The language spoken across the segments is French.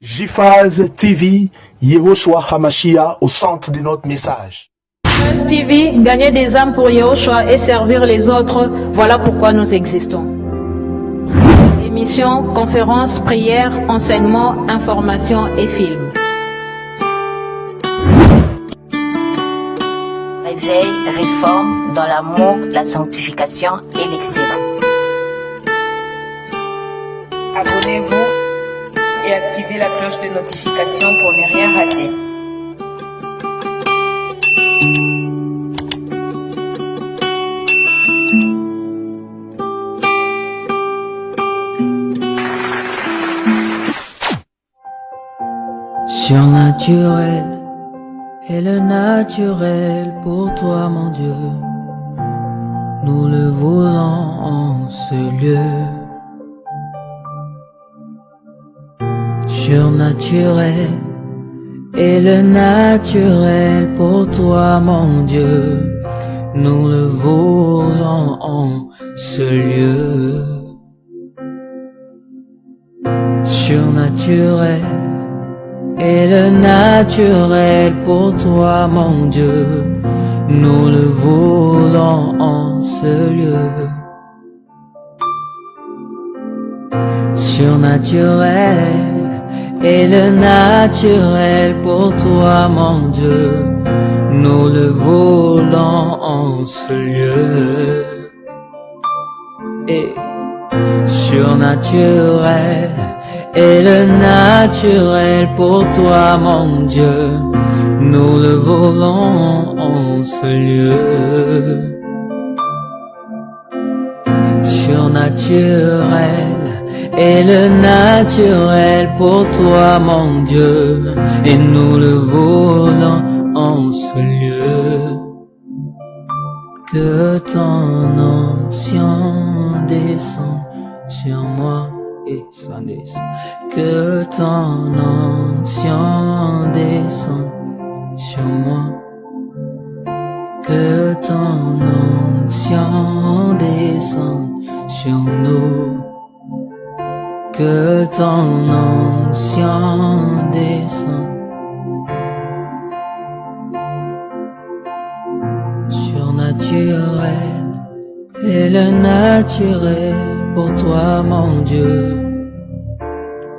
JPhase TV, Yehoshua Hamashiach au centre de notre message. JPhase TV, gagner des âmes pour Yehoshua et servir les autres, voilà pourquoi nous existons. Émissions, conférences, prières, enseignements, informations et films. Réveil, réforme dans l'amour, la sanctification et l'excellence. Abonnez-vous et activez la cloche de notification pour ne rien rater. Surnaturel est le naturel pour toi, mon Dieu. Nous le voulons en ce lieu. Surnaturel est le naturel pour toi, mon Dieu. Nous le voulons en ce lieu. Surnaturel est le naturel pour toi, mon Dieu. Nous le voulons en ce lieu. Surnaturel est le naturel pour toi, mon Dieu. Nous le voulons en ce lieu. Et surnaturel est le naturel pour toi, mon Dieu. Nous le voulons en ce lieu. Surnaturel est le naturel pour toi, mon Dieu. Et nous le voulons en ce lieu. Que ton onction descende sur moi. Que ton onction descende sur moi. Que ton onction descende sur nous. Que ton onction descende. Surnaturel est le naturel pour toi, mon Dieu.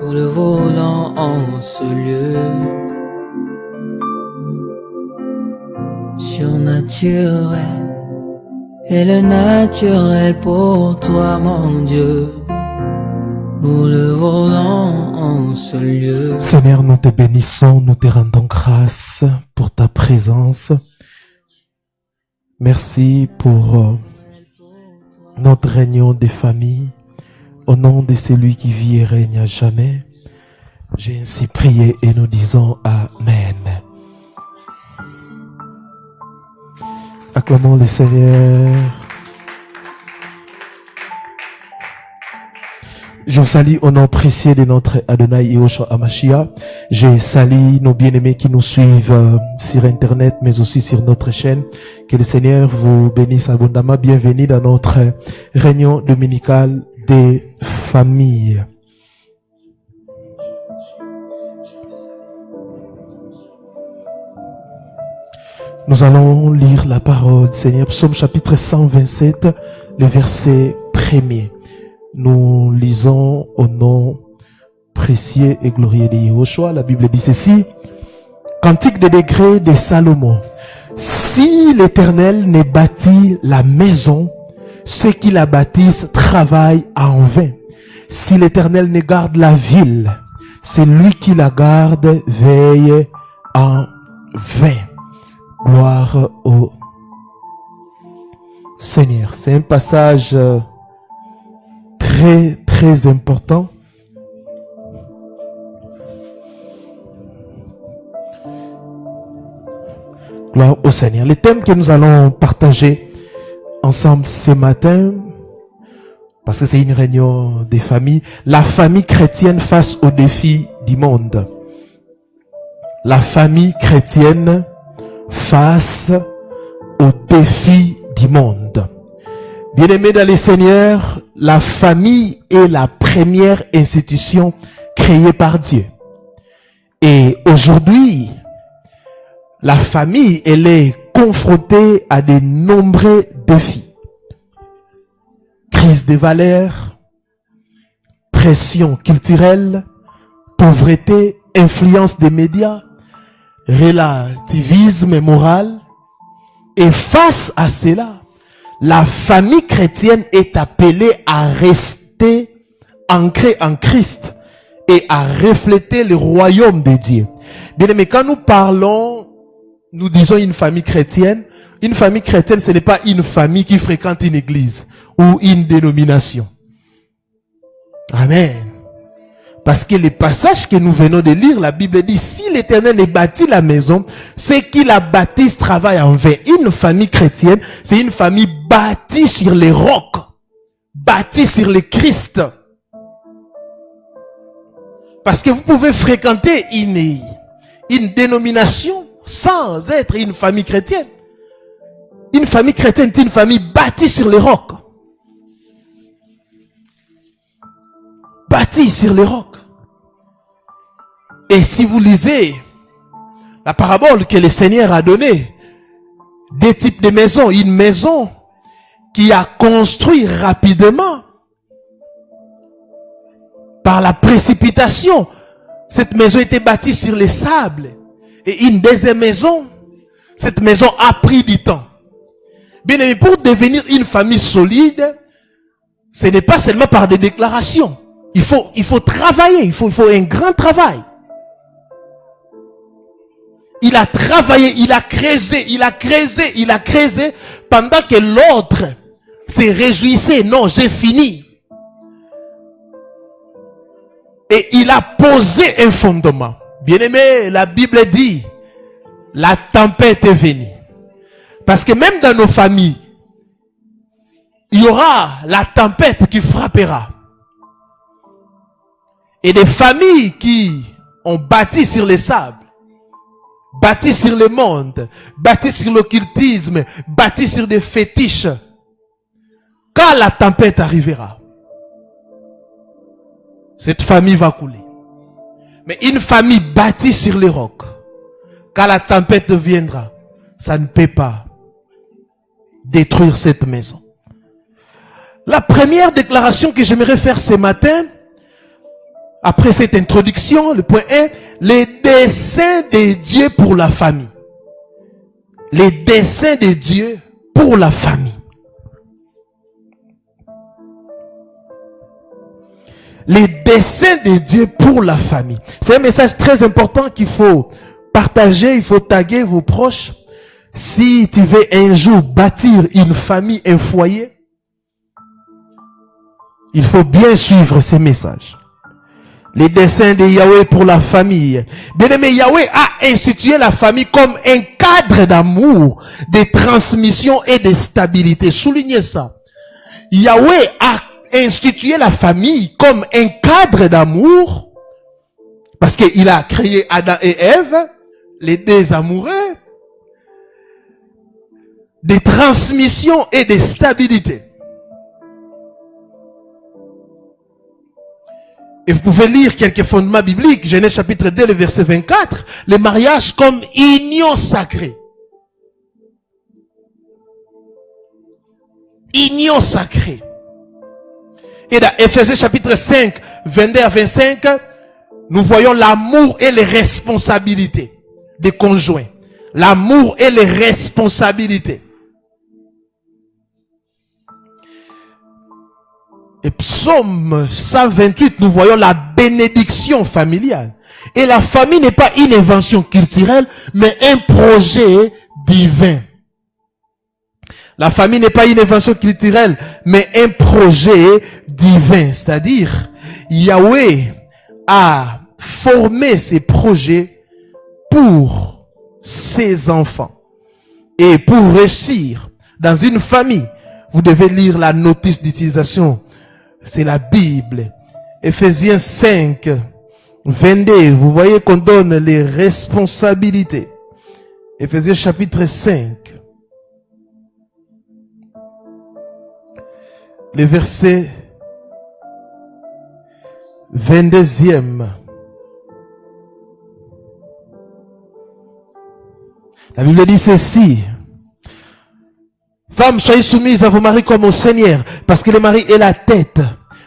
Nous le voulons en ce lieu. Surnaturel est le naturel pour toi, mon Dieu. Nous le voulons en ce lieu. Seigneur, nous te bénissons, nous te rendons grâce pour ta présence. Merci pour notre réunion des familles. Au nom de celui qui vit et règne à jamais, j'ai ainsi prié et nous disons Amen. Acclamons le Seigneur. Je vous salue au nom précieux de notre Adonai Yehoshua Hamashiach. Je salue nos bien-aimés qui nous suivent sur Internet, mais aussi sur notre chaîne. Que le Seigneur vous bénisse abondamment. Bienvenue dans notre réunion dominicale des familles. Nous allons lire la parole du Seigneur. Psaume chapitre 127, le verset 1er. Nous lisons au nom précieux et glorieux de Yehoshua. La Bible dit ceci. Cantique de degrés de Salomon. Si l'Éternel ne bâtit la maison, ceux qui la bâtissent travaillent en vain. Si l'Éternel ne garde la ville, c'est lui qui la garde veille en vain. Gloire au Seigneur. C'est un passage très important. Gloire au Seigneur. Le thème que nous allons partager ensemble ce matin, parce que c'est une réunion des familles, la famille chrétienne face aux défis du monde. La famille chrétienne face aux défis du monde. Bien-aimés dans le Seigneur, la famille est la première institution créée par Dieu. Et aujourd'hui, la famille, elle est confrontée à de nombreux défis. Crise des valeurs, pression culturelle, pauvreté, influence des médias, relativisme moral. Et face à cela, la famille chrétienne est appelée à rester ancrée en Christ et à refléter le royaume de Dieu. Bien aimé, quand nous parlons, nous disons une famille chrétienne, ce n'est pas une famille qui fréquente une église ou une dénomination. Amen. Parce que les passages que nous venons de lire, la Bible dit, si l'Éternel ait bâti la maison, c'est qu'il a bâti ce travail en vain. Une famille chrétienne, c'est une famille bâtie sur les rocs, bâtie sur le Christ. Parce que vous pouvez fréquenter une dénomination sans être une famille chrétienne. Une famille chrétienne, c'est une famille bâtie sur les rocs. Bâtie sur les rocs. Et si vous lisez la parabole que le Seigneur a donnée, des types de maisons, une maison qui a construit rapidement par la précipitation, cette maison était bâtie sur les sables. Et une deuxième maison, cette maison a pris du temps. Bien aimé, pour devenir une famille solide, ce n'est pas seulement par des déclarations. Il faut travailler, il faut un grand travail. Il a travaillé, il a creusé, pendant que l'autre se réjouissait. Non, j'ai fini. Et il a posé un fondement. Bien-aimé, la Bible dit, la tempête est venue. Parce que même dans nos familles, il y aura la tempête qui frappera. Et des familles qui ont bâti sur les sables, bâti sur le monde, bâti sur l'occultisme, bâti sur des fétiches, quand la tempête arrivera, cette famille va couler. Mais une famille bâtie sur les rocs, quand la tempête viendra, ça ne peut pas détruire cette maison. La première déclaration que j'aimerais faire ce matin, après cette introduction, le point 1, les desseins de Dieu pour la famille. Les desseins de Dieu pour la famille. Les desseins de Dieu pour la famille. C'est un message très important qu'il faut partager, il faut taguer vos proches. Si tu veux un jour bâtir une famille, un foyer, il faut bien suivre ces messages. Les desseins de Yahweh pour la famille. Bien-aimé, Yahweh a institué la famille comme un cadre d'amour, de transmission et de stabilité. Soulignez ça. Yahweh a institué la famille comme un cadre d'amour, parce qu'il a créé Adam et Ève, les deux amoureux, de transmission et de stabilité. Et vous pouvez lire quelques fondements bibliques. Genèse chapitre 2, le verset 24. Le mariage comme union sacrée. Union sacrée. Et dans Ephésiens chapitre 5, 22 à 25, nous voyons l'amour et les responsabilités des conjoints. L'amour et les responsabilités. Et psaume 128, nous voyons la bénédiction familiale. Et la famille n'est pas une invention culturelle, mais un projet divin. La famille n'est pas une invention culturelle, mais un projet divin. C'est-à-dire, Yahweh a formé ses projets pour ses enfants. Et pour réussir dans une famille, vous devez lire la notice d'utilisation. C'est la Bible. Ephésiens 5, 22. Vous voyez qu'on donne les responsabilités. Ephésiens chapitre 5. Le verset 22e. La Bible dit ceci. Femmes, soyez soumises à vos maris comme au Seigneur, parce que le mari est la tête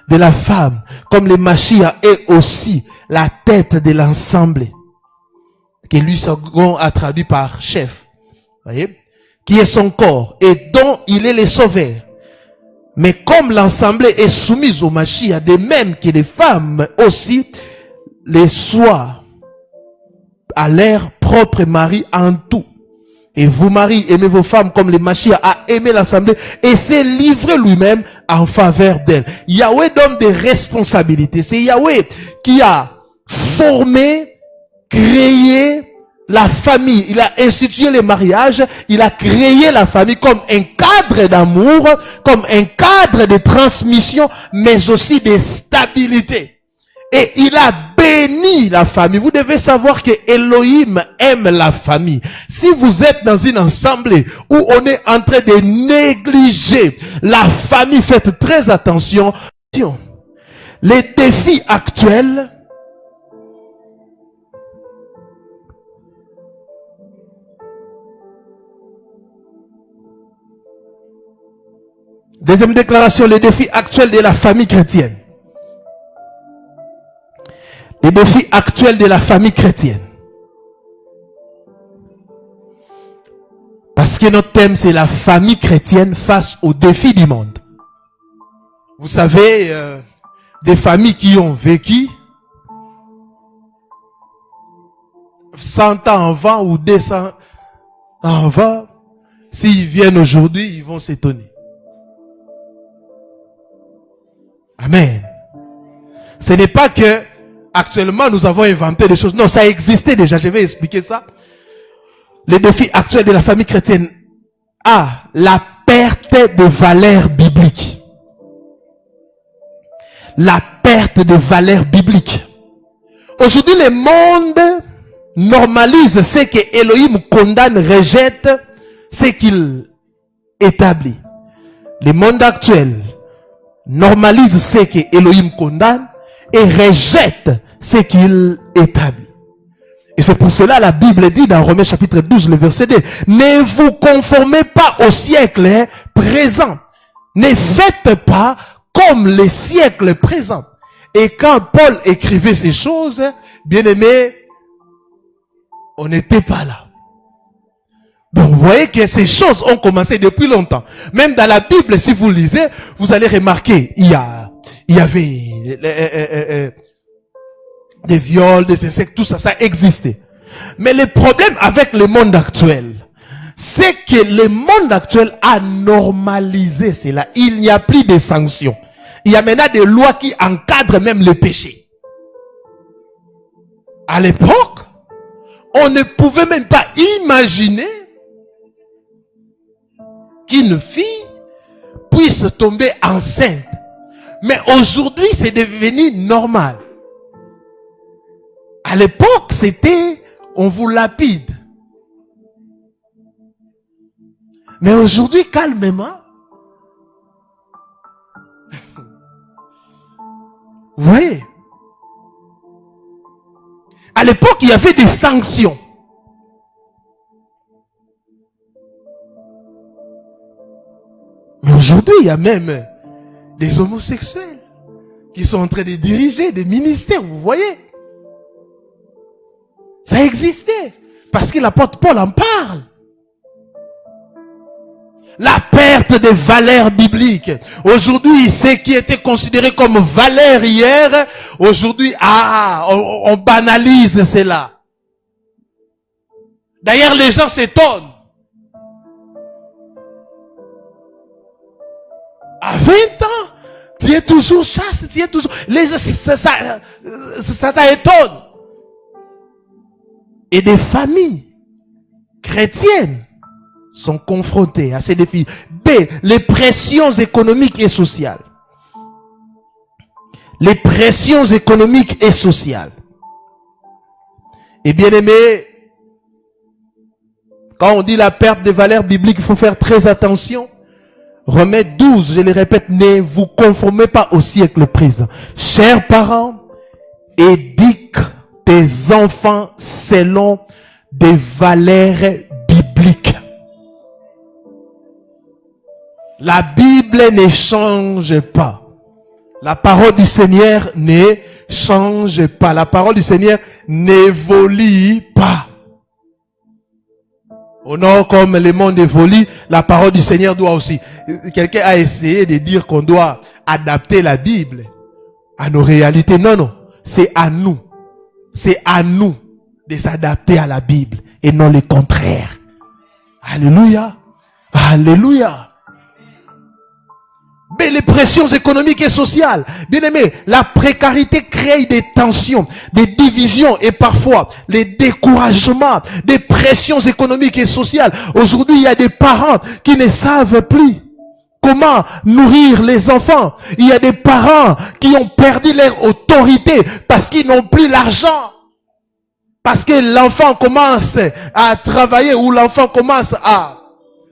de la femme, comme le Machia est aussi la tête de l'ensemble. Que lui second a traduit par chef. Voyez? Qui est son corps et dont il est le sauveur. Mais comme l'ensemble est soumise au Machia, de même que les femmes aussi les soient à leur propre mari en tout. Et vous, maris, aimez vos femmes comme le Machia a aimé l'assemblée et s'est livré lui-même en faveur d'elle. Yahweh donne des responsabilités. C'est Yahweh qui a formé, créé la famille. Il a institué le mariage. Il a créé la famille comme un cadre d'amour, comme un cadre de transmission, mais aussi de stabilité. Et il a béni la famille. Vous devez savoir que Elohim aime la famille. Si vous êtes dans une assemblée où on est en train de négliger la famille, faites très attention. Les défis actuels, deuxième déclaration, les défis actuels de la famille chrétienne. Les défis actuels de la famille chrétienne. Parce que notre thème, c'est la famille chrétienne face aux défis du monde. Vous savez, des familles qui ont vécu 100 ans avant ou 200 ans avant, s'ils viennent aujourd'hui, ils vont s'étonner. Amen. Ce n'est pas que actuellement nous avons inventé des choses. Non, ça existait déjà. Je vais expliquer ça. Le défi actuel de la famille chrétienne a la perte de valeur biblique. La perte de valeur biblique. Aujourd'hui, le monde normalise ce que Elohim condamne, rejette, ce qu'il établit. Le monde actuel normalise ce que Elohim condamne et rejette ce qu'il établit. Et c'est pour cela la Bible dit dans Romains chapitre 12, le verset 2, ne vous conformez pas au siècle présent. Ne faites pas comme les siècles présents. Et quand Paul écrivait ces choses, bien aimé, on n'était pas là. Donc vous voyez que ces choses ont commencé depuis longtemps. Même dans la Bible, si vous lisez, vous allez remarquer, il y avait des viols, des insectes, tout ça, ça existait. Mais le problème avec le monde actuel, c'est que le monde actuel a normalisé cela. Il n'y a plus de sanctions. Il y a maintenant des lois qui encadrent même le péché. À l'époque, on ne pouvait même pas imaginer qu'une fille puisse tomber enceinte. Mais aujourd'hui, c'est devenu normal. À l'époque, c'était, on vous lapide. Mais aujourd'hui, calmement, vous voyez, à l'époque, il y avait des sanctions. Mais aujourd'hui, il y a même des homosexuels qui sont en train de diriger des ministères, vous voyez. Ça existait. Parce que l'apôtre Paul en parle. La perte des valeurs bibliques. Aujourd'hui, ce qui était considéré comme valeur hier, aujourd'hui, on banalise cela. D'ailleurs, les gens s'étonnent. À 20 ans, tu es toujours chaste, tu es toujours... Les gens, ça étonne. Et des familles chrétiennes sont confrontées à ces défis. B, les pressions économiques et sociales. Les pressions économiques et sociales. Et bien aimé, quand on dit la perte des valeurs bibliques, il faut faire très attention. Romains 12, je le répète, ne vous conformez pas au siècle présent. Chers parents, éduque tes enfants selon des valeurs biblique. La Bible ne change pas. La parole du Seigneur ne change pas. La parole du Seigneur n'évolue pas. Au nord, comme le monde évolue, la parole du Seigneur doit aussi. Quelqu'un a essayé de dire qu'on doit adapter la Bible à nos réalités. Non, non. C'est à nous. C'est à nous de s'adapter à la Bible et non le contraire. Alléluia. Alléluia. Mais les pressions économiques et sociales, bien aimé, la précarité crée des tensions, des divisions et parfois les découragements, des pressions économiques et sociales. Aujourd'hui, il y a des parents qui ne savent plus comment nourrir les enfants. Il y a des parents qui ont perdu leur autorité parce qu'ils n'ont plus l'argent. Parce que l'enfant commence à travailler ou l'enfant commence à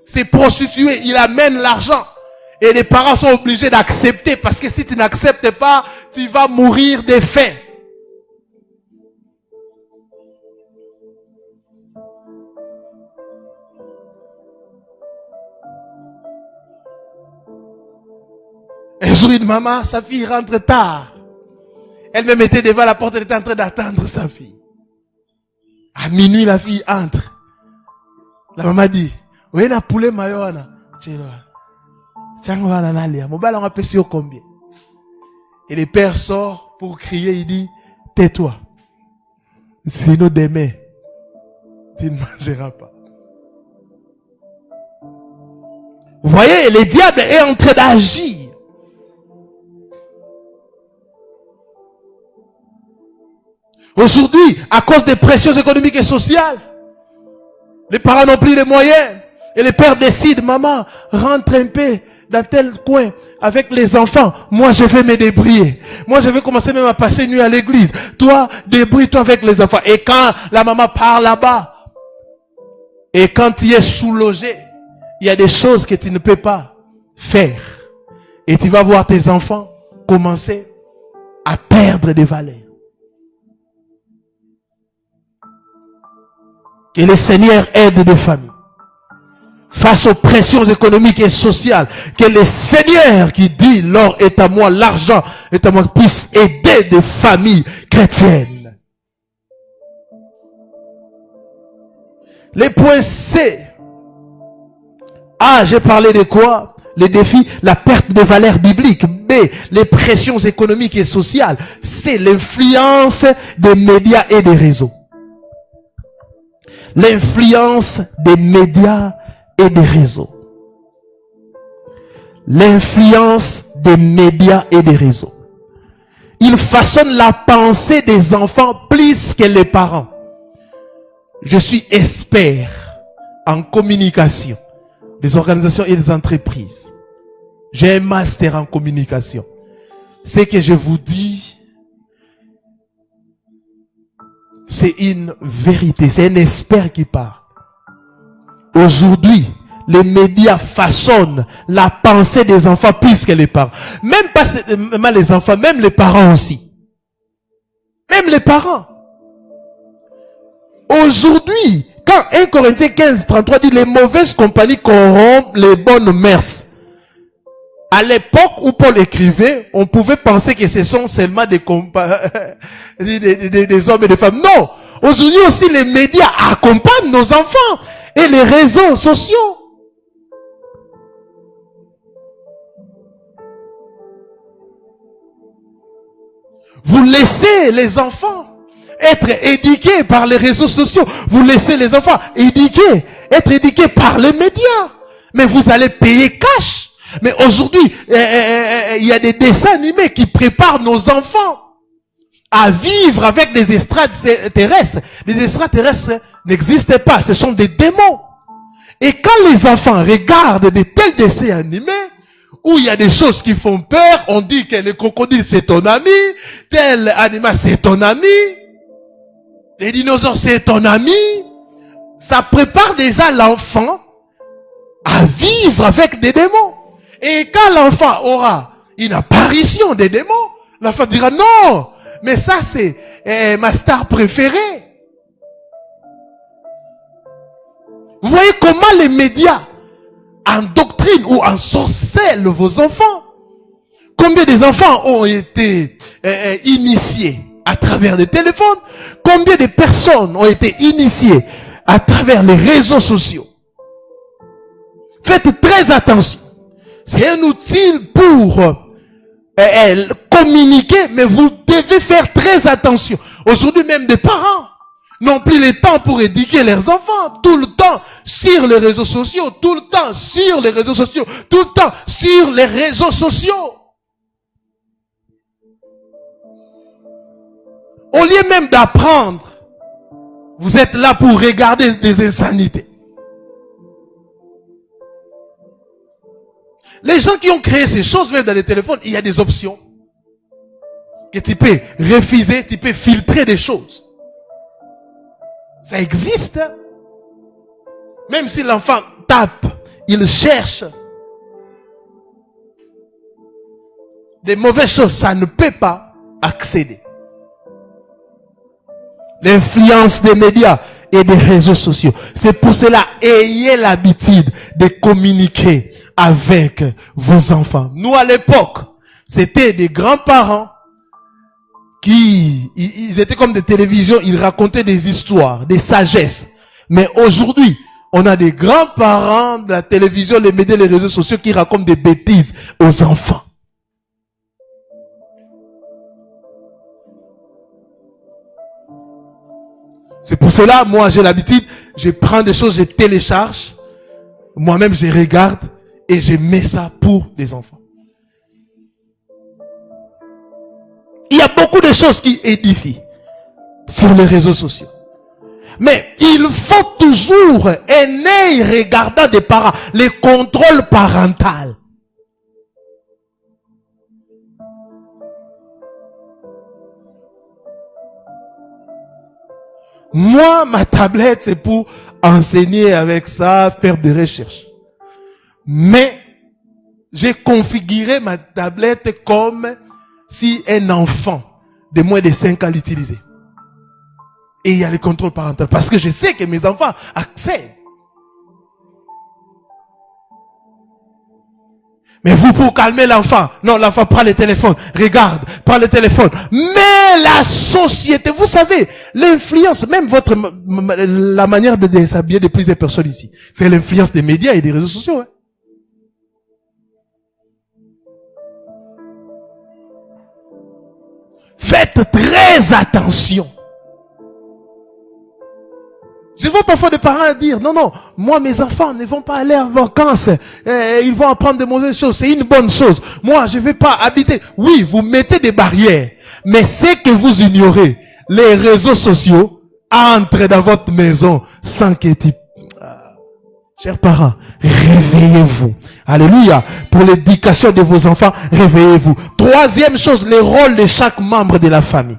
se prostituer, il amène l'argent. Et les parents sont obligés d'accepter parce que si tu n'acceptes pas, tu vas mourir de faim. Un jour, une maman, sa fille rentre tard. Elle me mettait devant la porte, elle était en train d'attendre sa fille. À minuit, la fille entre. La maman dit, oui, la poulet maïona. Et le père sort pour crier, il dit, tais-toi. Sinon demain, tu ne mangeras pas. Vous voyez, le diable est en train d'agir. Aujourd'hui, à cause des pressions économiques et sociales, les parents n'ont plus les moyens. Et le père décide, maman, rentre un peu dans tel coin avec les enfants. Moi, je vais me débrouiller. Moi, je vais commencer même à passer nuit à l'église. Toi, débrouille-toi avec les enfants. Et quand la maman part là-bas, et quand tu es sous-logé, il y a des choses que tu ne peux pas faire. Et tu vas voir tes enfants commencer à perdre des valeurs. Que le Seigneur aide des familles. Face aux pressions économiques et sociales, que le Seigneur qui dit l'or est à moi, l'argent est à moi, puisse aider des familles chrétiennes. Les points C. A, j'ai parlé de quoi? Les défis, la perte de valeurs bibliques. B, les pressions économiques et sociales. C, l'influence des médias et des réseaux. L'influence des médias et des réseaux. L'influence des médias et des réseaux. Ils façonnent la pensée des enfants plus que les parents. Je suis expert en communication des organisations et des entreprises. J'ai un master en communication. Ce que je vous dis, c'est une vérité, c'est un expert qui parle. Aujourd'hui, les médias façonnent la pensée des enfants plus que les parents. Même pas seulement les enfants, même les parents aussi. Même les parents. Aujourd'hui, quand 1 Corinthiens 15, 33 dit les mauvaises compagnies corrompent les bonnes mœurs. À l'époque où Paul écrivait, on pouvait penser que ce sont seulement des hommes et des femmes. Non! Aujourd'hui aussi, les médias accompagnent nos enfants et les réseaux sociaux. Vous laissez les enfants être éduqués par les réseaux sociaux. Vous laissez les enfants être éduqués par les médias. Mais vous allez payer cash. Mais aujourd'hui, il y a des dessins animés qui préparent nos enfants à vivre avec des extraterrestres. Les extraterrestres n'existent pas, ce sont des démons. Et quand les enfants regardent de tels dessins animés, où il y a des choses qui font peur, on dit que le crocodile c'est ton ami, tel animal c'est ton ami, les dinosaures c'est ton ami, ça prépare déjà l'enfant à vivre avec des démons. Et quand l'enfant aura une apparition des démons, l'enfant dira non, mais ça c'est ma star préférée. Vous voyez comment les médias endoctrinent ou ensorcellent vos enfants. Combien des enfants ont été initiés à travers les téléphones? Combien de personnes ont été initiées à travers les réseaux sociaux? Faites très attention. C'est un outil pour communiquer, mais vous devez faire très attention. Aujourd'hui, même des parents n'ont plus le temps pour éduquer leurs enfants. Tout le temps sur les réseaux sociaux, tout le temps sur les réseaux sociaux, tout le temps sur les réseaux sociaux. Au lieu même d'apprendre, vous êtes là pour regarder des insanités. Les gens qui ont créé ces choses, même dans les téléphones, il y a des options. Que tu peux refuser, tu peux filtrer des choses. Ça existe. Même si l'enfant tape, il cherche des mauvaises choses, ça ne peut pas accéder. L'influence des médias et des réseaux sociaux. C'est pour cela, ayez l'habitude de communiquer avec vos enfants. Nous, à l'époque, c'était des grands-parents ils étaient comme des télévisions, ils racontaient des histoires, des sagesses. Mais aujourd'hui, on a des grands-parents de la télévision, les médias, les réseaux sociaux qui racontent des bêtises aux enfants. C'est pour cela, moi, j'ai l'habitude, je prends des choses, je télécharge, moi-même, je regarde et je mets ça pour les enfants. Il y a beaucoup de choses qui édifient sur les réseaux sociaux. Mais il faut toujours un œil regardant des parents, les contrôles parentaux. Moi, ma tablette, c'est pour enseigner avec ça, faire des recherches. Mais j'ai configuré ma tablette comme si un enfant de moins de 5 ans l'utilisait. Et il y a le contrôle parental. Parce que je sais que mes enfants accèdent. Mais vous, pour calmer l'enfant, non, l'enfant prend le téléphone, regarde, prend le téléphone. Mais la société, vous savez, l'influence, même la manière de s'habiller de plusieurs personnes ici, c'est l'influence des médias et des réseaux sociaux. Hein. Faites très attention. Je vois parfois des parents dire, non, moi mes enfants ne vont pas aller en vacances, ils vont apprendre de mauvaises choses, c'est une bonne chose. Moi je ne vais pas habiter. Oui, vous mettez des barrières, mais c'est que vous ignorez. Les réseaux sociaux entrent dans votre maison sans que tu... Chers parents, réveillez-vous. Alléluia. Pour l'éducation de vos enfants, réveillez-vous. Troisième chose, le rôle de chaque membre de la famille.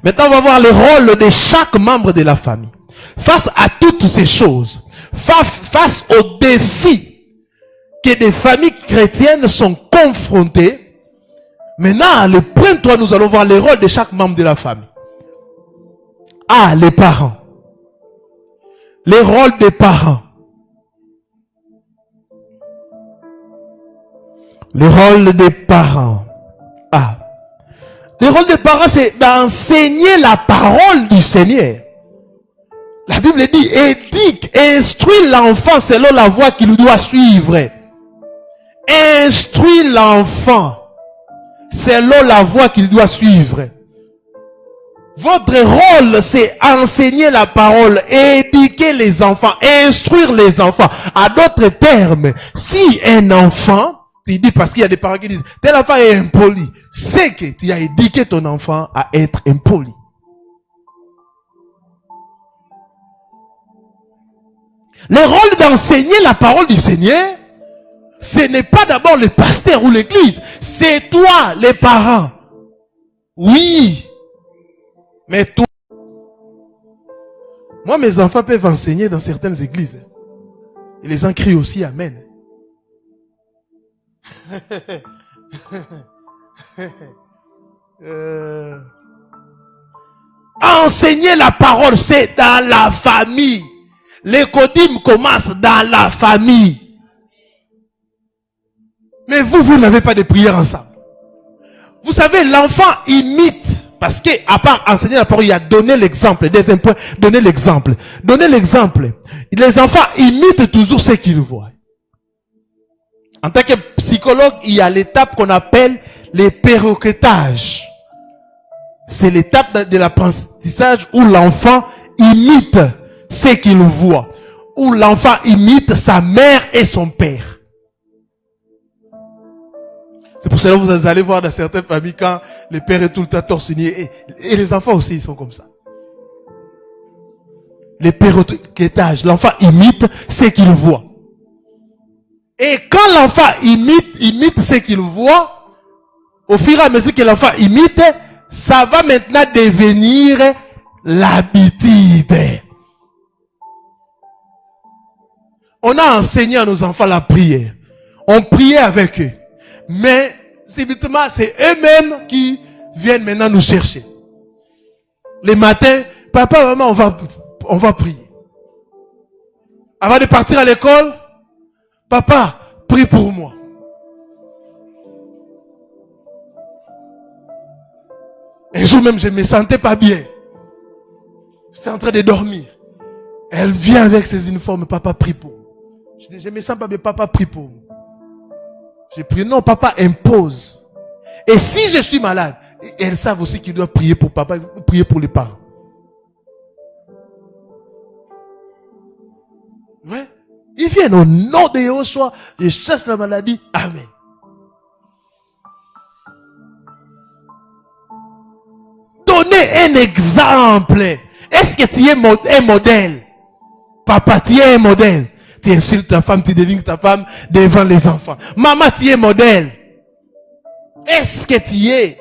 Maintenant, on va voir le rôle de chaque membre de la famille. Face à toutes ces choses, face aux défis que des familles chrétiennes sont confrontées, maintenant, le point 3, nous allons voir le rôle de chaque membre de la famille. Ah, les parents. Les rôles des parents. Le rôle des parents. Ah. Le rôle des parents, c'est d'enseigner la parole du Seigneur. La Bible dit, éduque, instruis l'enfant selon la voie qu'il doit suivre. Instruis l'enfant selon la voie qu'il doit suivre. Votre rôle, c'est enseigner la parole, éduquer les enfants, instruire les enfants. À d'autres termes, si un enfant, tu dis, parce qu'il y a des parents qui disent, tel enfant est impoli, c'est que tu as éduqué ton enfant à être impoli. Le rôle d'enseigner la parole du Seigneur, ce n'est pas d'abord le pasteur ou l'église, c'est toi, les parents. Oui. Mais toi, moi, mes enfants peuvent enseigner dans certaines églises. Et les gens crient aussi Amen. Enseigner la parole, c'est dans la famille. Les codimes commencent dans la famille. Mais vous n'avez pas de prière ensemble. Vous savez, l'enfant imite. Parce que, à part enseigner la parole, il a donné l'exemple. Deuxième point, donner l'exemple. Donner l'exemple. Les enfants imitent toujours ce qu'ils voient. En tant que psychologue, il y a l'étape qu'on appelle les perroquetages. C'est l'étape de l'apprentissage où l'enfant imite ce qu'il voit. Où l'enfant imite sa mère et son père. C'est pour cela que vous allez voir dans certaines familles quand le père est tout le temps torse nu. Et les enfants aussi, ils sont comme ça. Les perroquetages. L'enfant imite ce qu'il voit. Et quand l'enfant imite ce qu'il voit, au fur et à mesure que l'enfant imite, ça va maintenant devenir l'habitude. On a enseigné à nos enfants la prière. On priait avec eux. Mais, subitement, c'est eux-mêmes qui viennent maintenant nous chercher. Les matins, papa, maman, on va prier. Avant de partir à l'école, papa, prie pour moi. Un jour même, je me sentais pas bien. J'étais en train de dormir. Elle vient avec ses uniformes, papa, prie pour moi. Je dis, je me sens pas bien, papa, prie pour moi. J'ai prié, non, papa impose. Et si je suis malade, elles savent aussi qu'ils doivent prier pour papa, prier pour les parents. Ouais. Ils viennent au nom de Yahushua, je chasse la maladie. Amen. Donnez un exemple. Est-ce que tu es un modèle? Papa, tu es un modèle. Tu insultes ta femme, tu dénigres ta femme devant les enfants. Maman, tu es modèle. Est-ce que tu es?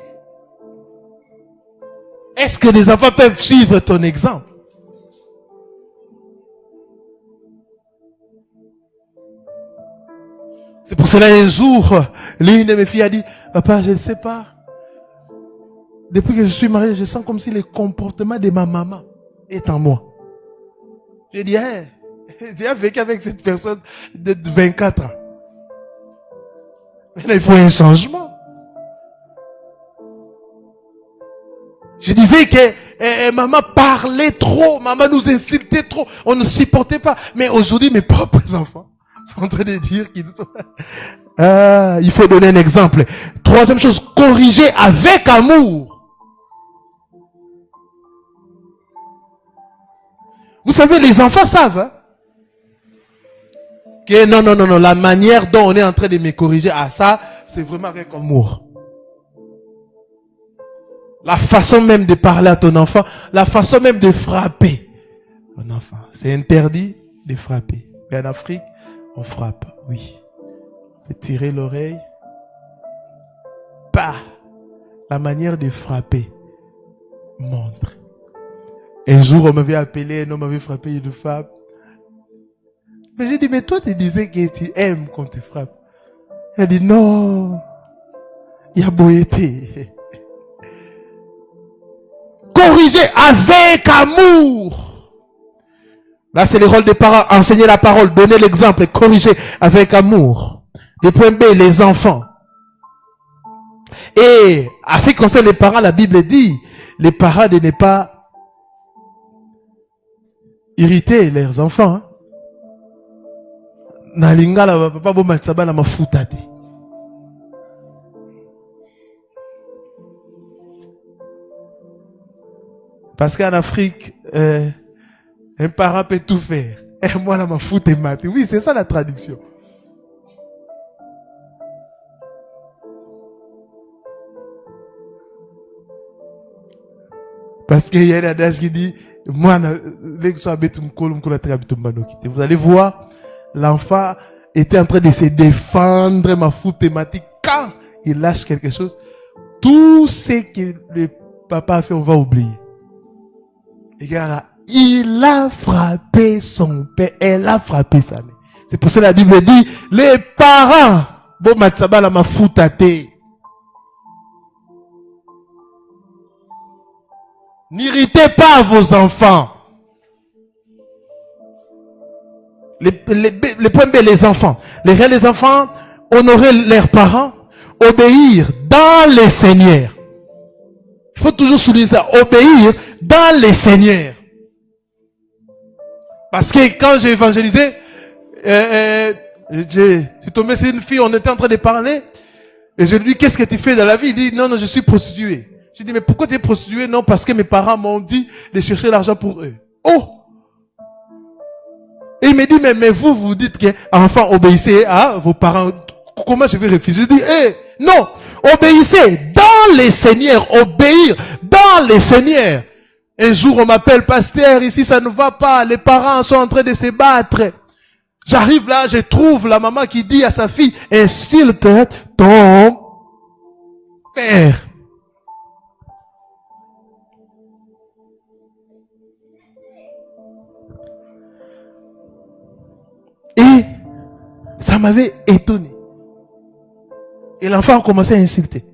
Est-ce que les enfants peuvent suivre ton exemple? C'est pour cela un jour, l'une de mes filles a dit, papa, je ne sais pas. Depuis que je suis marié, je sens comme si le comportement de ma maman est en moi. J'ai dit, hein, j'ai vécu avec cette personne de 24 ans. Mais là, il faut un changement. Je disais que maman parlait trop, maman nous insultait trop, on ne supportait pas. Mais aujourd'hui, mes propres enfants sont en train de dire qu'ils sont... il faut donner un exemple. Troisième chose, corriger avec amour. Vous savez, les enfants savent, hein, que non, la manière dont on est en train de me corriger à ça, c'est vraiment avec amour. La façon même de parler à ton enfant, la façon même de frapper ton enfant. C'est interdit de frapper. Mais en Afrique, on frappe, oui. On peut tirer l'oreille. Pas. La manière de frapper montre. Un jour, on m'avait appelé, un homme m'avait frappé une femme. Mais j'ai dit, mais toi, tu disais que tu aimes qu'on te frappe. Elle a dit, non, il y a beauté. Corriger avec amour. Là, c'est le rôle des parents. Enseigner la parole, donner l'exemple, corriger avec amour. Le point B, les enfants. Et, à ce qui concerne les parents, la Bible dit, les parents de ne pas irriter leurs enfants. Hein. Na lingala papa bo matsaba na mafuta te. Parce qu'en Afrique, un parent peut tout faire. Et moi, là, ma fout et mat. Oui, c'est ça la traduction. Parce qu'il y a un adage qui dit, vous allez voir, l'enfant était en train de se défendre, ma fout thématique. Quand il lâche quelque chose, tout ce que le papa a fait, on va oublier. Regarde, il a frappé son père, elle a frappé sa mère. C'est pour ça que la Bible dit, les parents, bon matsaba la ma foutate. N'irritez pas vos enfants. Les points B, les enfants. Les enfants, honorer leurs parents, obéir dans les seigneurs. Il faut toujours souligner ça, obéir dans les seigneurs. Parce que quand j'ai évangélisé, je suis tombé sur une fille, on était en train de parler, et je lui dis, qu'est-ce que tu fais dans la vie? Il dit, non, je suis prostituée. Je dis, mais pourquoi tu es prostituée? Non, parce que mes parents m'ont dit de chercher l'argent pour eux. Oh! Et il me dit, mais vous dites que, enfants, obéissez à vos parents. Comment je vais refuser? Je dis, non! Obéissez dans les seigneurs, obéir dans les seigneurs. Un jour, on m'appelle pasteur, ici ça ne va pas, les parents sont en train de se battre. J'arrive là, je trouve la maman qui dit à sa fille, insulte ton père. Et ça m'avait étonné. Et l'enfant a commencé à insulter.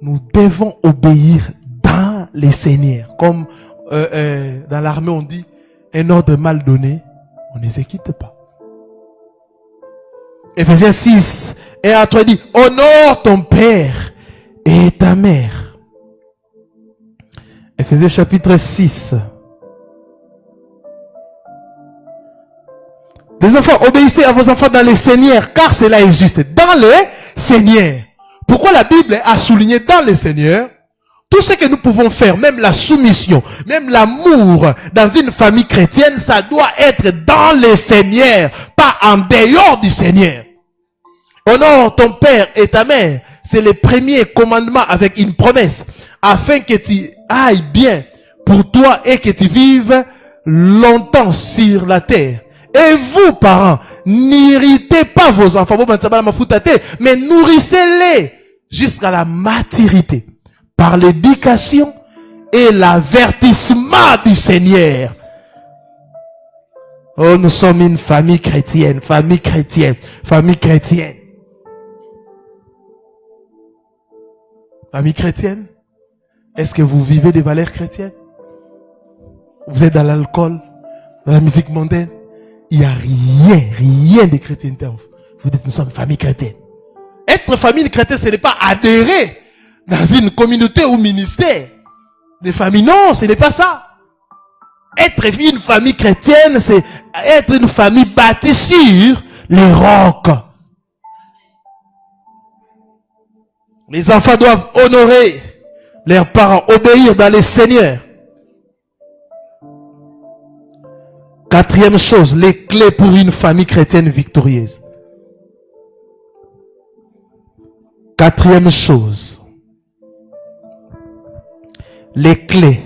Nous devons obéir dans les seigneurs. Comme dans l'armée on dit, un ordre mal donné, on n'exécute pas. Ephésiens 6, 1 à 3 dit, honore ton père et ta mère. Ephésiens chapitre 6. Les enfants, obéissez à vos enfants dans les seigneurs, car cela est juste. Dans les seigneurs. Pourquoi la Bible a souligné dans les seigneurs? Tout ce que nous pouvons faire, même la soumission, même l'amour dans une famille chrétienne, ça doit être dans les seigneurs, pas en dehors du Seigneur. Honore ton père et ta mère. C'est le premier commandement avec une promesse, afin que tu ailles bien pour toi et que tu vives longtemps sur la terre. Et vous, parents, n'irritez pas vos enfants, mais nourrissez-les jusqu'à la maturité par l'éducation et l'avertissement du Seigneur. Oh, nous sommes une famille chrétienne, famille chrétienne, famille chrétienne. Famille chrétienne, est-ce que vous vivez des valeurs chrétiennes? Vous êtes dans l'alcool, dans la musique mondaine? Il n'y a rien de chrétienté en vous. Vous dites, nous sommes famille chrétienne. Être famille chrétienne, ce n'est pas adhérer dans une communauté ou ministère de famille. Non, ce n'est pas ça. Être une famille chrétienne, c'est être une famille bâtie sur les rocs. Les enfants doivent honorer leurs parents, obéir dans les seigneurs. Quatrième chose, les clés pour une famille chrétienne victorieuse. Quatrième chose, les clés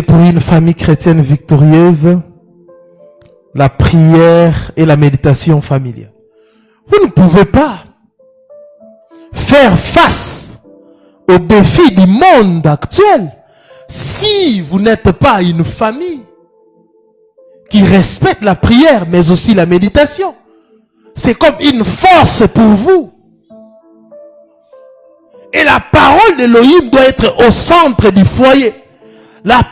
pour une famille chrétienne victorieuse, la prière et la méditation familiale. Vous ne pouvez pas faire face aux défis du monde actuel si vous n'êtes pas une famille qui respecte la prière mais aussi la méditation. C'est comme une force pour vous. Et la parole d'Élohim doit être au centre du foyer. La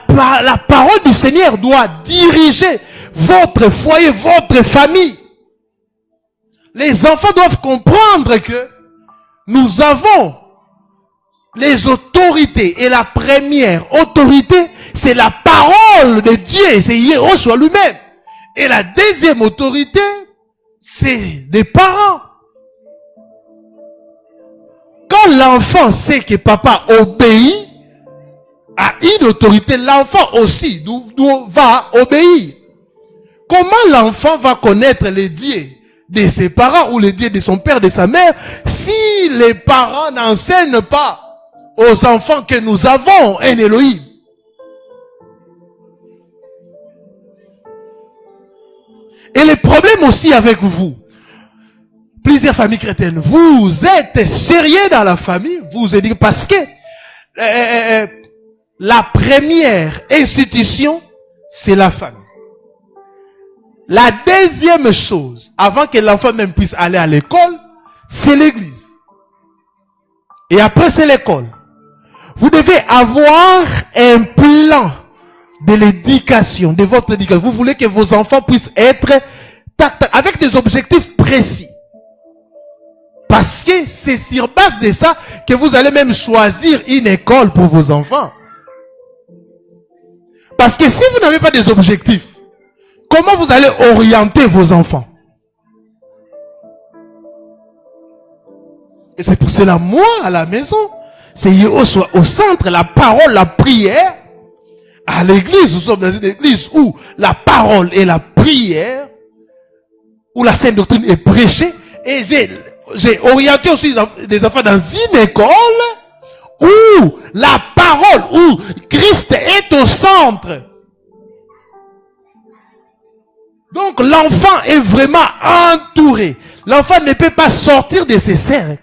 parole du Seigneur doit diriger votre foyer, votre famille. Les enfants doivent comprendre que nous avons les autorités. Et la première autorité, c'est la parole de Dieu. C'est Yeshua lui-même. Et la deuxième autorité, c'est des parents. Quand l'enfant sait que papa obéit à une autorité, l'enfant aussi va obéir. Comment l'enfant va connaître les dieux de ses parents ou les dieux de son père, de sa mère, si les parents n'enseignent pas aux enfants que nous avons un Elohim? Et le problème aussi avec vous, plusieurs familles chrétiennes, vous êtes sérieux dans la famille, vous êtes parce que la première institution, c'est la famille. La deuxième chose, avant que l'enfant même puisse aller à l'école, c'est l'église. Et après, c'est l'école. Vous devez avoir un plan de l'éducation, de votre éducation. Vous voulez que vos enfants puissent être avec des objectifs précis. Parce que c'est sur base de ça que vous allez même choisir une école pour vos enfants. Parce que si vous n'avez pas des objectifs, comment vous allez orienter vos enfants? Et c'est pour cela, moi, à la maison, c'est au centre, la parole, la prière. À l'église, nous sommes dans une église où la parole et la prière, où la sainte doctrine est prêchée. Et j'ai orienté aussi des enfants dans une école où la parole, où Christ est au centre. Donc l'enfant est vraiment entouré. L'enfant ne peut pas sortir de ses cercles.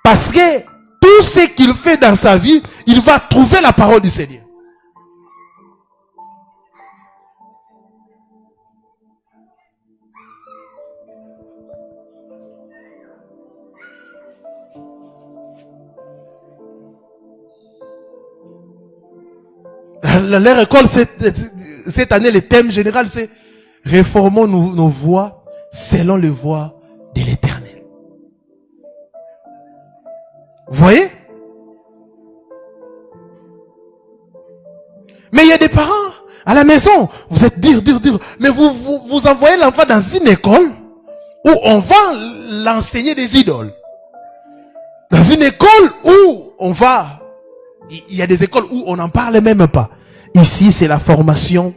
Parce que tout ce qu'il fait dans sa vie, il va trouver la parole du Seigneur. Leur école, cette année, le thème général, c'est réformons nos voies selon les voies de l'Éternel. Vous voyez? Mais il y a des parents à la maison, vous êtes dur, mais vous envoyez l'enfant dans une école où on va l'enseigner des idoles. Dans une école où on va... Il y a des écoles où on n'en parle même pas. Ici, c'est la formation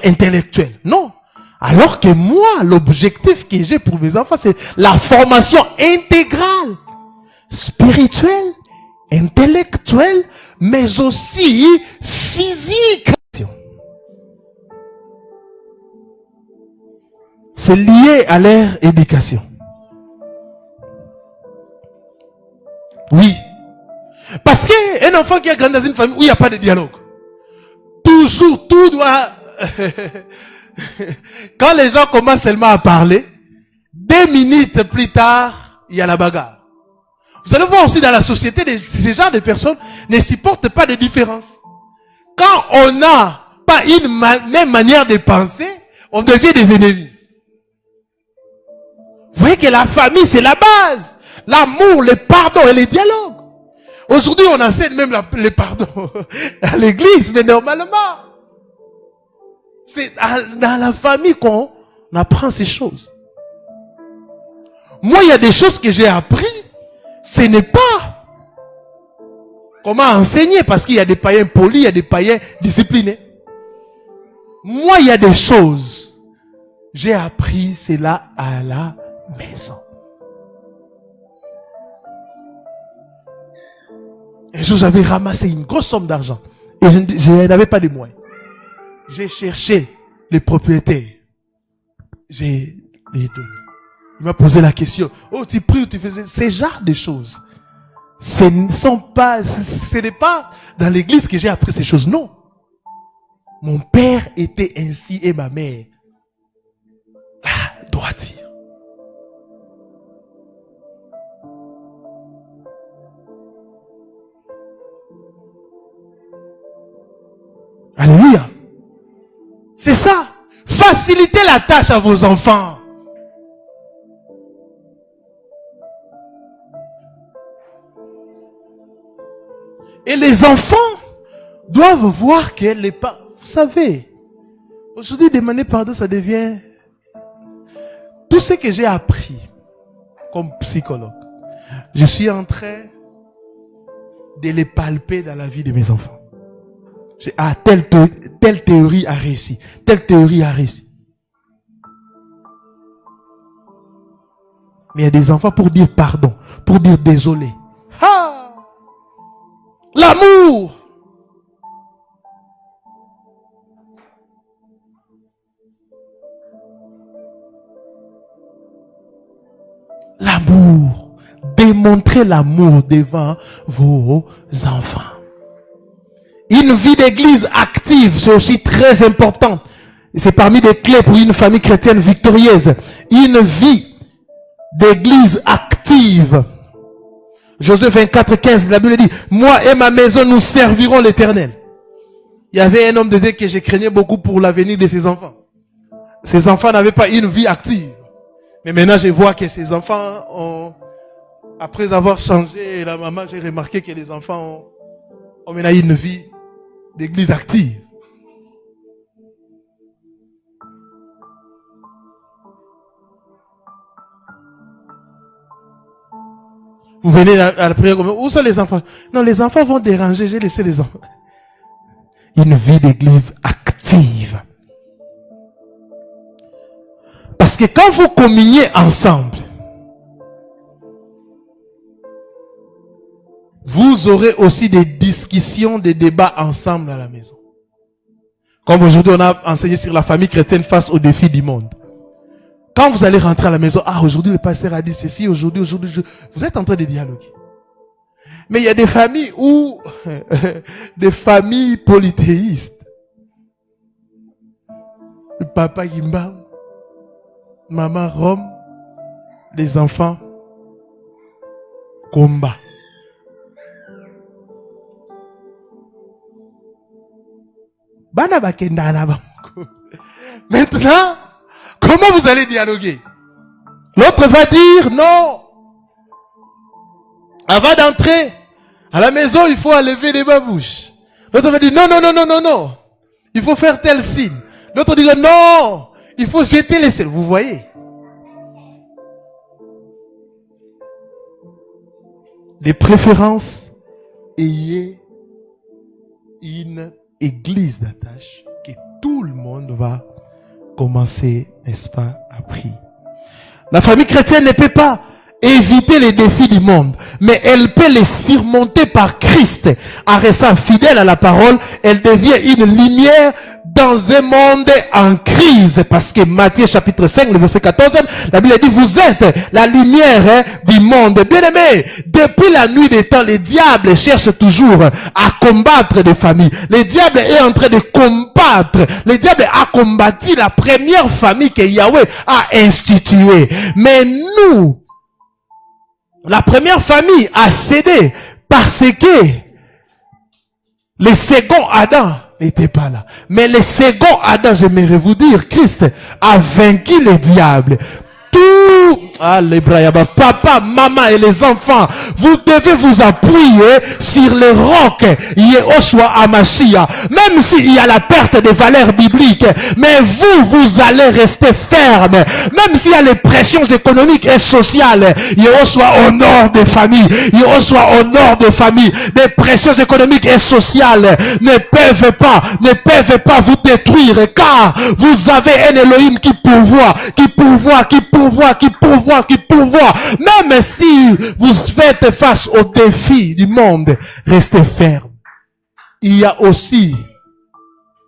intellectuelle. Non. Alors que moi, l'objectif que j'ai pour mes enfants, c'est la formation intégrale, spirituelle, intellectuelle, mais aussi physique. C'est lié à leur éducation. Oui. Parce qu'un enfant qui a grandi dans une famille où il n'y a pas de dialogue, toujours, tout doit... Quand les gens commencent seulement à parler, 2 minutes plus tard, il y a la bagarre. Vous allez voir aussi dans la société, ces genres de personnes ne supportent pas de différence. Quand on n'a pas une même manière de penser, on devient des ennemis. Vous voyez que la famille, c'est la base. L'amour, le pardon et le dialogue. Aujourd'hui, on enseigne même le pardon à l'église, mais normalement, c'est dans la famille qu'on apprend ces choses. Moi, il y a des choses que j'ai appris, ce n'est pas comment enseigner, parce qu'il y a des païens polis, il y a des païens disciplinés. Moi, il y a des choses, j'ai appris cela à la maison. Un jour, j'avais ramassé une grosse somme d'argent. Et je n'avais pas de moyens. J'ai cherché les propriétaires. J'ai les donné. Il m'a posé la question. Oh, tu pries ou tu faisais ces genres de choses. Ce n'est pas dans l'église que j'ai appris ces choses. Non. Mon père était ainsi et ma mère. Droitière. Alléluia. C'est ça. Facilitez la tâche à vos enfants. Et les enfants doivent voir qu'elle n'est pas... Vous savez, aujourd'hui, demander pardon, ça devient... Tout ce que j'ai appris comme psychologue, je suis en train de les palper dans la vie de mes enfants. Telle théorie a réussi. Telle théorie a réussi. Mais il y a des enfants pour dire pardon, pour dire désolé. Ah! L'amour! L'amour. Démontrez l'amour devant vos enfants. Une vie d'église active, c'est aussi très important. C'est parmi les clés pour une famille chrétienne victorieuse. Une vie d'église active. Josué 24:15, la Bible dit, moi et ma maison, nous servirons l'Éternel. Il y avait un homme de Dieu que je craignais beaucoup pour l'avenir de ses enfants. Ses enfants n'avaient pas une vie active. Mais maintenant, je vois que ses enfants ont, après avoir changé la maman, j'ai remarqué que les enfants ont maintenant une vie d'église active. Vous venez à la prière, où sont les enfants? Non, les enfants vont déranger, j'ai laissé les enfants. Une vie d'église active. Parce que quand vous communiez ensemble, vous aurez aussi des discussions, des débats ensemble à la maison. Comme aujourd'hui, on a enseigné sur la famille chrétienne face aux défis du monde. Quand vous allez rentrer à la maison, aujourd'hui le pasteur a dit ceci, aujourd'hui, vous êtes en train de dialoguer. Mais il y a des familles où, des familles polythéistes. Le papa Gimba, maman Rome, les enfants combat. Maintenant, comment vous allez dialoguer? L'autre va dire non. Avant d'entrer à la maison, il faut enlever les babouches. L'autre va dire non. Il faut faire tel signe. L'autre dit non. Il faut jeter les selles. Vous voyez? Les préférences, ayez une église d'attache que tout le monde va commencer, n'est-ce pas, à prier. La famille chrétienne ne peut pas éviter les défis du monde, mais elle peut les surmonter par Christ. En restant fidèle à la parole, elle devient une lumière dans un monde en crise. Parce que Matthieu chapitre 5, le verset 14, la Bible dit, vous êtes la lumière du monde. Bien aimé, depuis la nuit des temps, les diables cherchent toujours à combattre des familles. Le diable est en train de combattre. Le diable a combattu la première famille que Yahweh a instituée. Mais nous, la première famille a cédé parce que le second Adam n'était pas là. Mais le second Adam, j'aimerais vous dire, Christ a vaincu le diable. Tout, papa, maman et les enfants, vous devez vous appuyer sur le roc Yehoshua Hamashiach. Même s'il y a la perte des valeurs bibliques, mais vous allez rester ferme. Même s'il y a les pressions économiques et sociales, Yehoshua honore des familles. Yehoshua honore des familles. Les pressions économiques et sociales ne peuvent pas vous détruire, car vous avez un Elohim qui pourvoit. Même si vous faites face aux défis du monde, restez ferme. Il y a aussi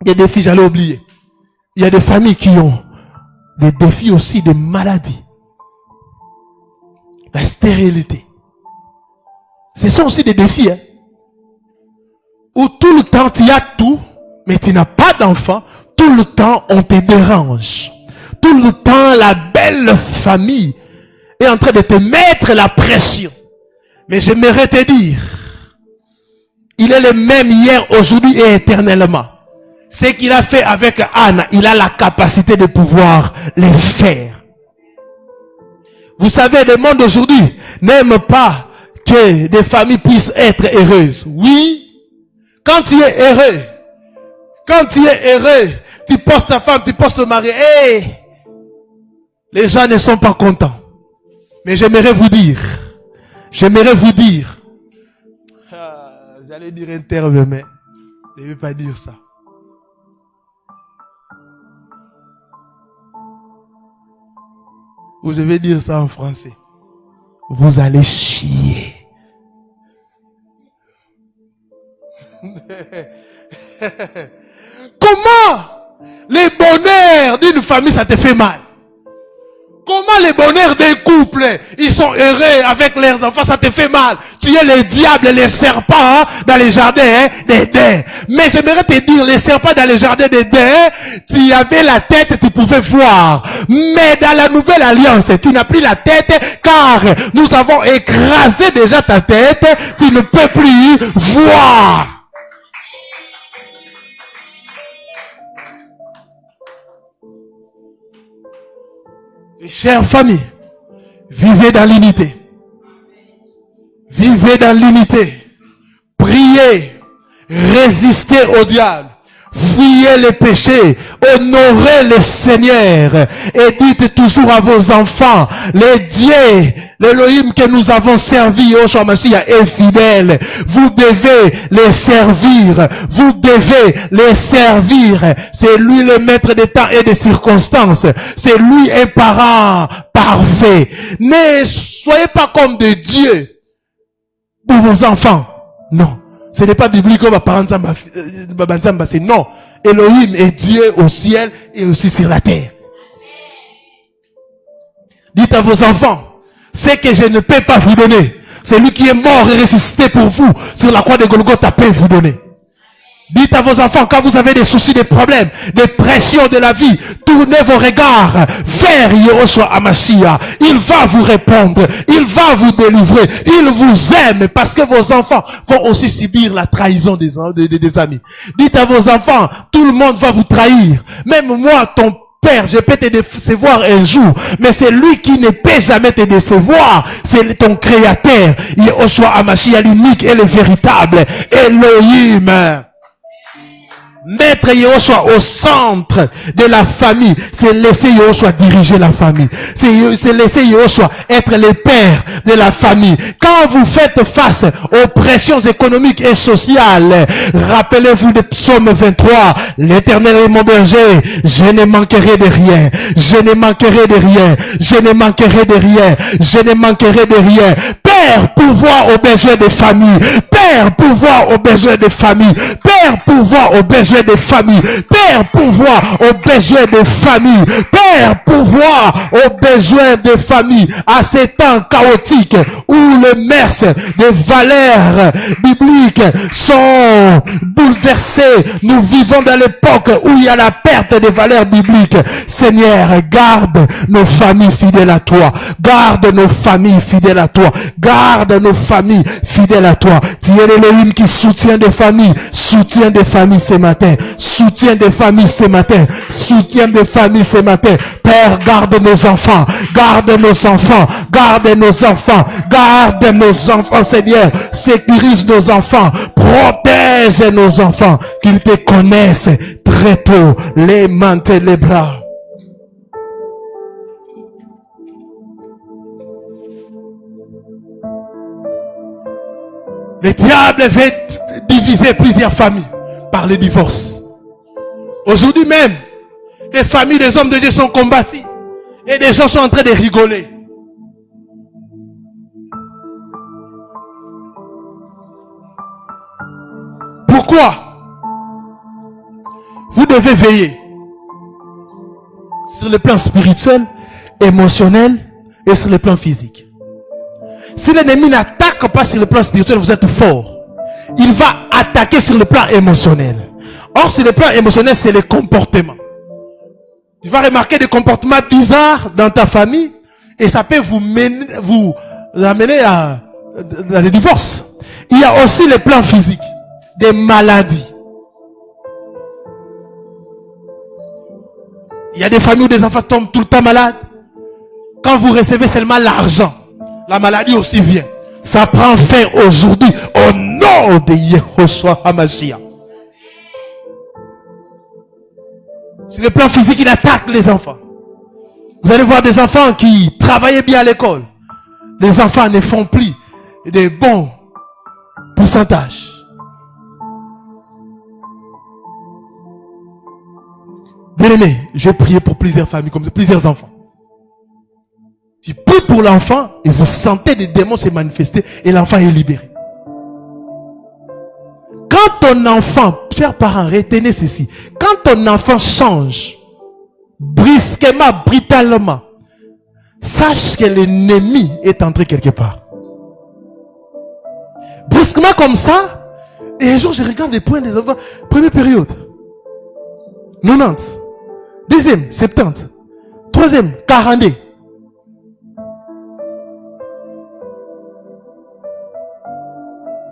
des défis, j'allais oublier. Il y a des familles qui ont des défis aussi de maladies. La stérilité. Ce sont aussi des défis, où tout le temps tu as tout, mais tu n'as pas d'enfant. Tout le temps on te dérange. Tout le temps la belle famille est en train de te mettre la pression. Mais j'aimerais te dire, il est le même hier, aujourd'hui et éternellement. Ce qu'il a fait avec Anne, il a la capacité de pouvoir le faire. Vous savez, le monde aujourd'hui n'aime pas que des familles puissent être heureuses. Oui, quand tu es heureux, tu postes ta femme, tu postes ton mari, les gens ne sont pas contents. Mais j'aimerais vous dire, j'allais dire un terme, mais je ne vais pas dire ça. Vous devez dire ça en français. Vous allez chier. Comment le bonheur d'une famille ça te fait mal? Comment le bonheur d'un couple couples, ils sont heureux avec leurs enfants, ça te fait mal. Tu es le diable et les serpents dans les jardins d'Éden. Mais j'aimerais te dire, les serpents dans les jardins d'Éden, tu avais la tête, tu pouvais voir. Mais dans la nouvelle alliance, tu n'as plus la tête, car nous avons écrasé déjà ta tête, tu ne peux plus voir. Et chère famille, vivez dans l'unité. Vivez dans l'unité. Priez. Résistez au diable. Fuyez les péchés. Honorez le Seigneur. Et dites toujours à vos enfants, les dieux, l'Élohim que nous avons servi, Yoshua Mashiach est fidèle. Vous devez les servir. Vous devez les servir. C'est lui le maître des temps et des circonstances. C'est lui un parent parfait. Ne soyez pas comme des dieux pour vos enfants. Non. Ce n'est pas biblique, c'est non. Elohim est Dieu au ciel et aussi sur la terre. Dites à vos enfants, ce que je ne peux pas vous donner, c'est lui qui est mort et ressuscité pour vous sur la croix de Golgotha peut vous donner. Dites à vos enfants, quand vous avez des soucis, des problèmes, des pressions de la vie, tournez vos regards vers Yehoshua Hamashiach. Il va vous répondre. Il va vous délivrer. Il vous aime parce que vos enfants vont aussi subir la trahison des amis. Dites à vos enfants, tout le monde va vous trahir. Même moi, ton Père, je peux te décevoir un jour, mais c'est lui qui ne peut jamais te décevoir. C'est ton créateur, Yehoshua Hamashiach, l'unique et le véritable Elohim. Mettre Yehoshua au centre de la famille, c'est laisser Yehoshua diriger la famille. C'est laisser Yehoshua être le père de la famille. Quand vous faites face aux pressions économiques et sociales, rappelez-vous de Psaume 23, l'Éternel est mon berger, je ne manquerai de rien. Je ne manquerai de rien. Je ne manquerai de rien. Je ne manquerai de rien. Père, pourvoir aux besoins des familles. Père, pourvoir aux besoins des familles. Père, pourvoir aux besoins des familles. Père, pourvoir aux besoins des familles. Père, pourvoir aux besoins des familles. À ces temps chaotiques où les mœurs des valeurs bibliques sont bouleversées. Nous vivons dans l'époque où il y a la perte des valeurs bibliques. Seigneur, garde nos familles fidèles à toi. Garde nos familles fidèles à toi. Garde nos familles fidèles à toi. Tu es l'Élohim qui soutient des familles. Soutient des familles ce matin. Soutient des familles ce matin. Soutient des familles ce matin. Père, garde nos enfants. Garde nos enfants. Garde nos enfants. Garde nos enfants, Seigneur. Sécurise nos enfants. Protège nos enfants. Qu'ils te connaissent très tôt. Les mains et les bras. Le diable veut diviser plusieurs familles par le divorce. Aujourd'hui même, les familles des hommes de Dieu sont combattues et des gens sont en train de rigoler. Pourquoi? Vous devez veiller sur le plan spirituel, émotionnel et sur le plan physique. Si l'ennemi n'attaque pas sur le plan spirituel, vous êtes fort. Il va attaquer sur le plan émotionnel. Or, sur le plan émotionnel, c'est le comportement. Tu vas remarquer des comportements bizarres dans ta famille et ça peut vous amener à le divorce. Il y a aussi le plan physique, des maladies. Il y a des familles où des enfants tombent tout le temps malades. Quand vous recevez seulement l'argent, la maladie aussi vient. Ça prend fin aujourd'hui au nom de Yehoshua Hamashiach. Sur le plan physique, il attaque les enfants. Vous allez voir des enfants qui travaillaient bien à l'école. Les enfants ne font plus de bons pourcentages. Bien aimé, j'ai prié pour plusieurs familles, comme ça, plusieurs enfants. Tu pries pour l'enfant et vous sentez des démons se manifester et l'enfant est libéré. Quand ton enfant, chers parents, retenez ceci. Quand ton enfant change, brusquement, brutalement, sache que l'ennemi est entré quelque part. Brusquement comme ça, et un jour je regarde les points des enfants. Première période, 90. Deuxième, 70. Troisième, 42.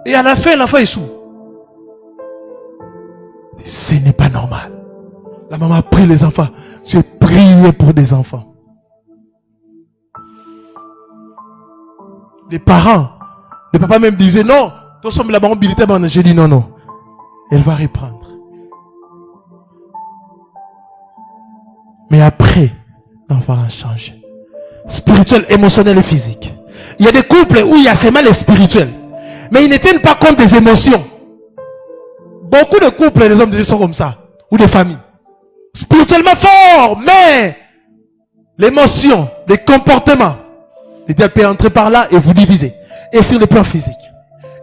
Et à la fin, l'enfant échoue. Ce n'est pas normal. La maman a pris les enfants. J'ai prié pour des enfants. Les parents, le papa même disait non, nous sommes là-bas, j'ai dit non, non. Elle va reprendre. Mais après, l'enfant a changé. Spirituel, émotionnel et physique. Il y a des couples où il y a seulement les spirituels. Mais ils ne tiennent pas compte des émotions. Beaucoup de couples, les hommes sont comme ça. Ou des familles. Spirituellement forts, mais l'émotion, les comportements. Le diable peut entrer par là et vous diviser. Et sur le plan physique.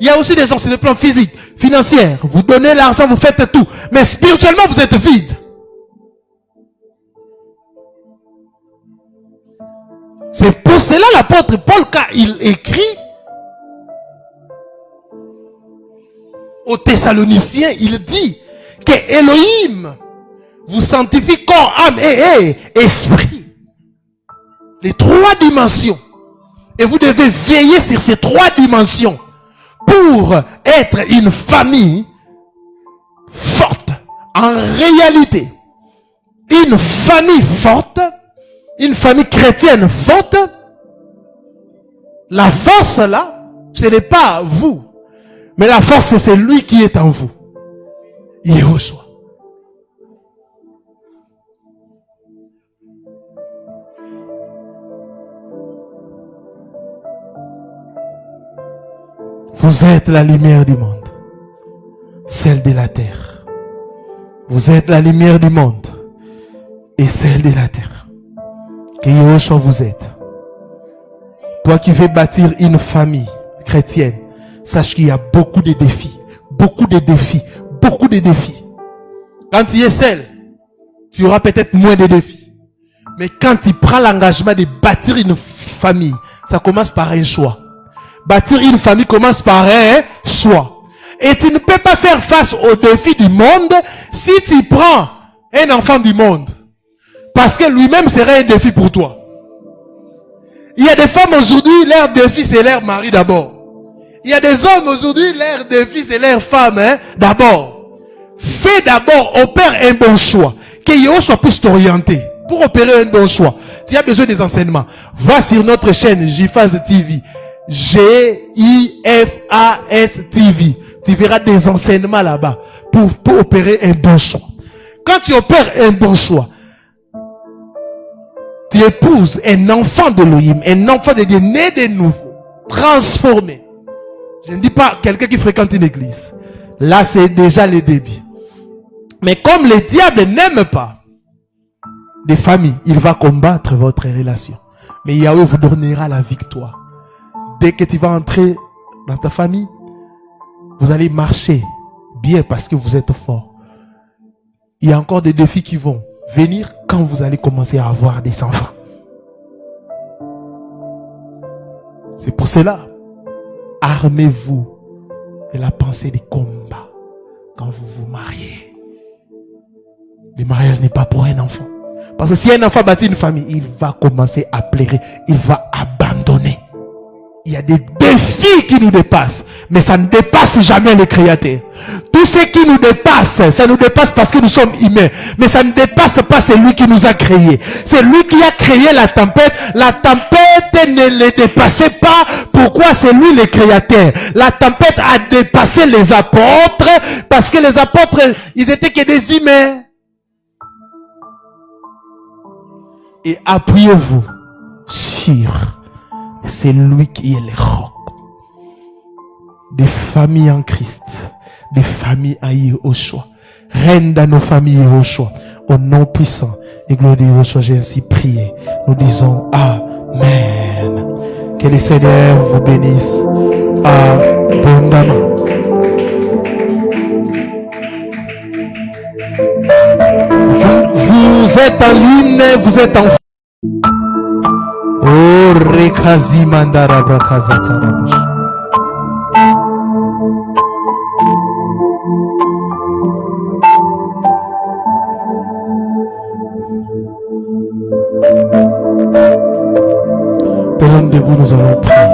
Il y a aussi des gens sur le plan physique, financier. Vous donnez l'argent, vous faites tout. Mais spirituellement, vous êtes vide. C'est pour cela l'apôtre Paul, quand il écrit aux Thessaloniciens, il dit que Elohim vous sanctifie corps, âme et esprit. Les trois dimensions. Et vous devez veiller sur ces trois dimensions pour être une famille forte. En réalité, une famille forte, une famille chrétienne forte, la force là, ce n'est pas vous, mais la force c'est lui qui est en vous. Yehoshua. Vous êtes la lumière du monde, celle de la terre. Vous êtes la lumière du monde et celle de la terre. Que Yehoshua vous aide. Toi qui veux bâtir une famille chrétienne, sache qu'il y a beaucoup de défis. Beaucoup de défis. Beaucoup de défis. Quand tu es seul, tu auras peut-être moins de défis. Mais quand tu prends l'engagement de bâtir une famille, ça commence par un choix. Bâtir une famille commence par un choix. Et tu ne peux pas faire face aux défis du monde si tu prends un enfant du monde. Parce que lui-même serait un défi pour toi. Il y a des femmes aujourd'hui, leur défi c'est leur mari d'abord. Il y a des hommes aujourd'hui, leur défi c'est leur femme d'abord. Fais d'abord, opère un bon choix. Que Yehoshua puisse t'orienter. Pour opérer un bon choix, tu as besoin des enseignements. Va sur notre chaîne JIFAS TV. G-I-F-A-S TV. Tu verras des enseignements là-bas pour opérer un bon choix. Quand tu opères un bon choix, tu épouses un enfant de l'Elohim, un enfant de Dieu, né de nouveau, transformé. Je ne dis pas quelqu'un qui fréquente une église. Là, c'est déjà le début. Mais comme le diable n'aime pas des familles, il va combattre votre relation. Mais Yahweh vous donnera la victoire. Dès que tu vas entrer dans ta famille, vous allez marcher bien parce que vous êtes fort. Il y a encore des défis qui vont venir quand vous allez commencer à avoir des enfants. C'est pour cela, armez-vous de la pensée des combats quand vous vous mariez. Le mariage n'est pas pour un enfant. Parce que si un enfant bâtit une famille, il va commencer à pleurer, il va abandonner. Il y a des défis qui nous dépassent, mais ça ne dépasse jamais le Créateur. Tout ce qui nous dépasse, ça nous dépasse parce que nous sommes humains, mais ça ne dépasse pas celui qui nous a créés. C'est lui qui a créé la tempête. La tempête ne le dépassait pas. Pourquoi? C'est lui le Créateur. La tempête a dépassé les apôtres parce que les apôtres, ils étaient que des humains. Et appuyez-vous sur c'est lui qui est le roc. Des familles en Christ, des familles à Yehoshua. Règne dans nos familles Yehoshua. Au nom puissant et gloire de Yehoshua, j'ai ainsi prié. Nous disons Amen. Que le Seigneur vous bénisse abondamment. Vous êtes en ligne, vous êtes en... Oh. rekazi mandara brakazatarabash. Tenons debout, nous allons prier.